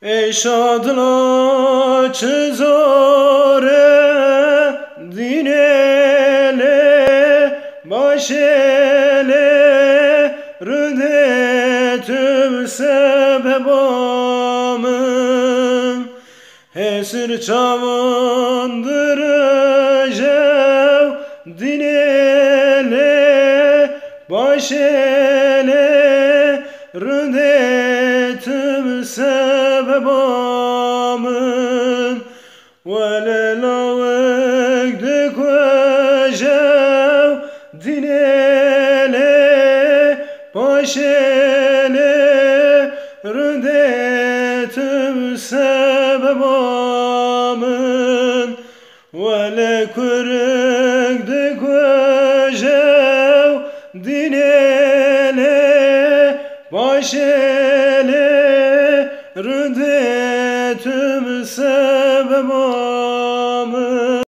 Eşadla çizore dinele başele rüdetüm sebebamın hesir çavandır jev dinele başele rüdetüm sebebamın velelâvek dekvejev dinele başele rüdetüm sebebamın vele kürek dekvejev dinele başele rüdetüm sebebamın